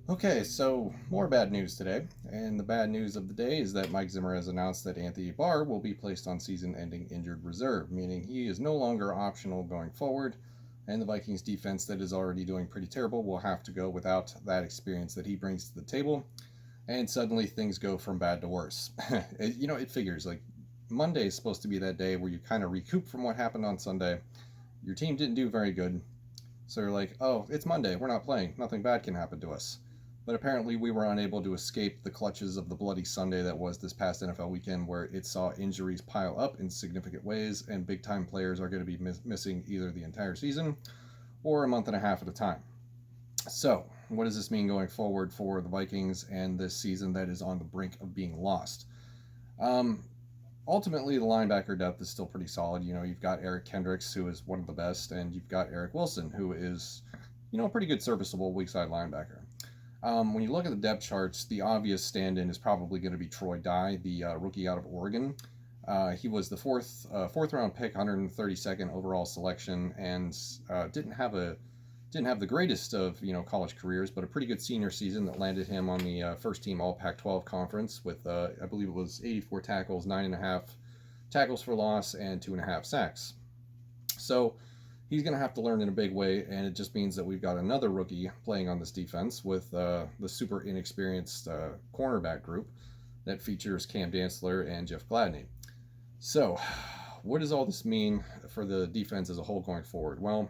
Okay, so more bad news today. And the bad news of the day is that Mike Zimmer has announced that Anthony Barr will be placed on season ending injured reserve, meaning he is no longer optional going forward. And the Vikings defense, that is already doing pretty terrible, will have to go without that experience that he brings to the table. And suddenly things go from bad to worse. It figures like Monday is supposed to be that day where you kind of recoup from what happened on Sunday. Your team didn't do very good. So you're like, oh, it's Monday. We're not playing. Nothing bad can happen to us. But apparently, we were unable to escape the clutches of the bloody Sunday that was this past NFL weekend, where it saw injuries pile up in significant ways, and big time players are going to be missing either the entire season or a month and a half at a time. So, what does this mean going forward for the Vikings and this season that is on the brink of being lost? Um, Ultimately, the linebacker depth is still pretty solid. You've got Eric Kendricks, who is one of the best, and you've got Eric Wilson, who is, a pretty good serviceable weak side linebacker. When you look at the depth charts, the obvious stand-in is probably going to be Troy Dye, the rookie out of Oregon. He was the fourth round pick, 132nd overall selection, and didn't have the greatest of college careers, but a pretty good senior season that landed him on the first team All Pac-12 conference with I believe it was 84 tackles, 9.5 tackles for loss, and 2.5 sacks. So he's going to have to learn in a big way, and it just means that we've got another rookie playing on this defense with the super inexperienced cornerback group that features Cam Dantzler and Jeff Gladney. So, what does all this mean for the defense as a whole going forward? Well,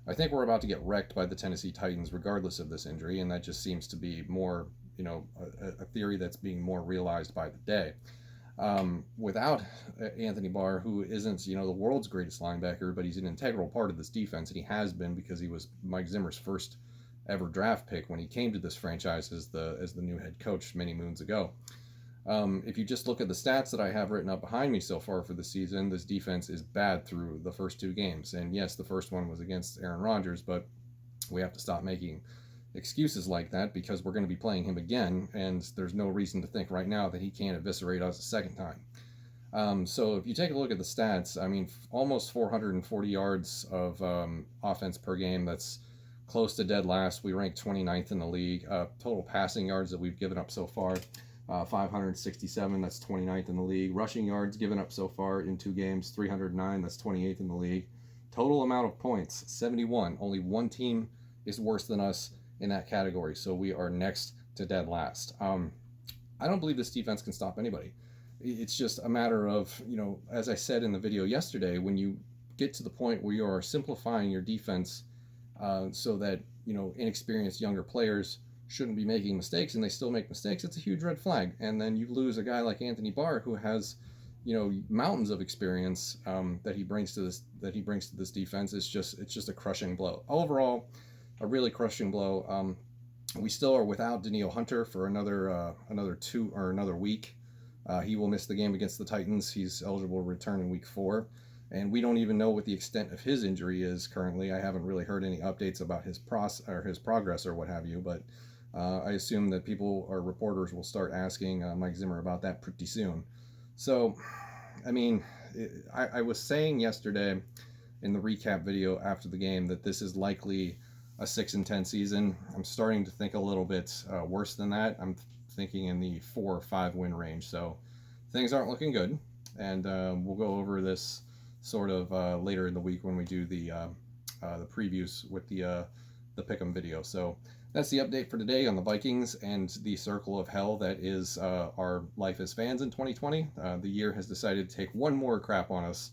I think we're about to get wrecked by the Tennessee Titans regardless of this injury, and that just seems to be more, a theory that's being more realized by the day. Without Anthony Barr, who isn't the world's greatest linebacker, but he's an integral part of this defense, and he has been because he was Mike Zimmer's first ever draft pick when he came to this franchise as the new head coach many moons ago. If you just look at the stats that I have written up behind me so far for the season, this defense is bad through the first two games. And yes, the first one was against Aaron Rodgers, but we have to stop making excuses like that because we're going to be playing him again, and there's no reason to think right now that he can't eviscerate us a second time. So if you take a look at the stats, I mean, almost 440 yards of offense per game. That's close to dead last. We rank 29th in the league. Total passing yards that we've given up so far, 567. That's 29th in the league. Rushing yards given up so far in two games, 309. That's 28th in the league. Total amount of points, 71. Only one team is worse than us in that category, so we are next to dead last. I don't believe this defense can stop anybody. It's just a matter of, as I said in the video yesterday, when you get to the point where you are simplifying your defense so that, inexperienced younger players shouldn't be making mistakes and they still make mistakes, it's a huge red flag. And then you lose a guy like Anthony Barr who has, mountains of experience that he brings to this defense. It's just a crushing blow. Overall, a really crushing blow. We still are without Danielle Hunter for another week. He will miss the game against the Titans. He's eligible to return in week 4. And we don't even know what the extent of his injury is currently. I haven't really heard any updates about his progress or what have you, but I assume that people or reporters will start asking Mike Zimmer about that pretty soon. So, I mean, I was saying yesterday in the recap video after the game that this is likely a 6-10 season. I'm starting to think a little bit worse than that. I'm thinking in the 4 or 5 win range. So things aren't looking good, and we'll go over this sort of later in the week when we do the previews with the pick'em video. So that's the update for today on the Vikings and the circle of hell that is our life as fans in 2020. The year has decided to take one more crap on us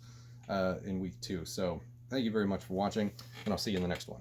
in week 2. So thank you very much for watching, and I'll see you in the next one.